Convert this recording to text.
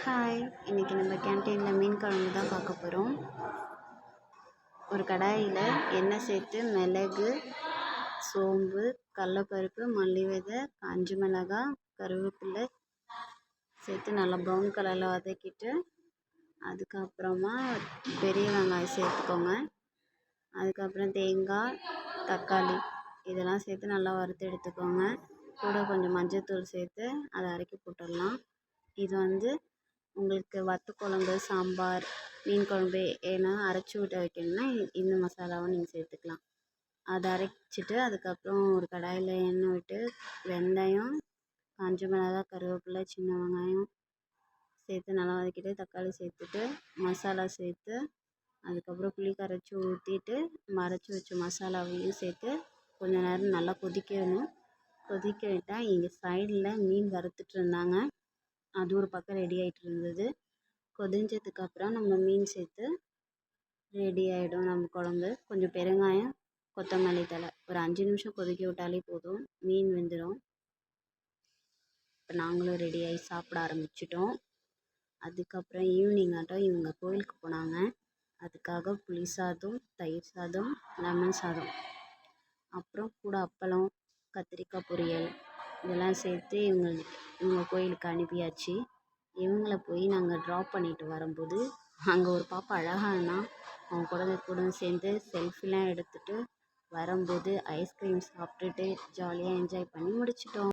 Hi, இன்னைக்கு நம்ம கேன்டீனில் மீன் குழம்பு தான் பார்க்க போகிறோம். ஒரு கடாயில் எண்ணெய் சேர்த்து மிளகு, சோம்பு, கடலப்பருப்பு, மல்லி விதை, காஞ்ச மிளகாய், கருவேப்பிலை சேர்த்து நல்லா ப்ரௌன் கலரில் வதக்கிட்டு அதுக்கப்புறமா பெரிய வெங்காயம் சேர்த்துக்கோங்க. அதுக்கப்புறம் தேங்காய், தக்காளி இதெல்லாம் சேர்த்து நல்லா வறுத்து எடுத்துக்கோங்க. கூட கொஞ்சம் மஞ்சள்தூள் சேர்த்து அதை அரைக்கி போட்டுடலாம். இது உங்களுக்கு வத்த குழம்பு, சாம்பார், மீன் குழம்பு ஏன்னா அரைச்சி விட்டு வைக்கணும்னா இந்த மசாலாவும் நீங்கள் சேர்த்துக்கலாம். அதை அரைச்சிட்டு அதுக்கப்புறம் ஒரு கடாயில் எண்ணெய் விட்டு வெந்தயம், காஞ்ச மிளகாய், கருவேப்பிலை, சின்ன வெங்காயம் சேர்த்து நல்லா வதக்கிட்டு தக்காளி சேர்த்துட்டு மசாலா சேர்த்து அதுக்கப்புறம் புளி கரைச்சி ஊற்றிட்டு அரைச்சி வச்ச மசாலாவையும் சேர்த்து கொஞ்சம் நேரம் நல்லா கொதிக்கணும். கொதிக்க விட்டால் இங்கே சைடில் மீன் வறுத்துட்டு இருந்தாங்க. அது ஒரு பக்கம் ரெடி ஆகிட்டு இருந்தது. கொதிஞ்சதுக்கப்புறம் நம்ம மீன் சேர்த்து ரெடி ஆகிடும் நம்ம குழம்பு. கொஞ்சம் பெருங்காயம், கொத்தமல்லி தழை ஒரு 5 நிமிஷம் கொதிக்க விட்டாலே போதும், மீன் வெந்துடும். இப்போ நாங்களும் ரெடி ஆகி சாப்பிட ஆரம்பிச்சிட்டோம். அதுக்கப்புறம் ஈவினிங் ஆட்டம் இவங்க கோயிலுக்கு போனாங்க. அதுக்காக புளி சாதம், தயிர் சாதம், லெமன் சாதம், அப்புறம் கூட அப்பளம், கத்திரிக்காய் பொரியல் இதெல்லாம் சேர்த்து இவங்க கோயிலுக்கு அனுப்பியாச்சு. இவங்கள போய் நாங்கள் ட்ராப் பண்ணிட்டு வரும்போது அங்கே ஒரு பாப்பா அழகானா அவங்க கூட சேர்ந்து செல்ஃபிலாம் எடுத்துகிட்டு வரும்போது ஐஸ்கிரீம் சாப்பிட்டுட்டு ஜாலியாக என்ஜாய் பண்ணி முடிச்சிட்டோம்.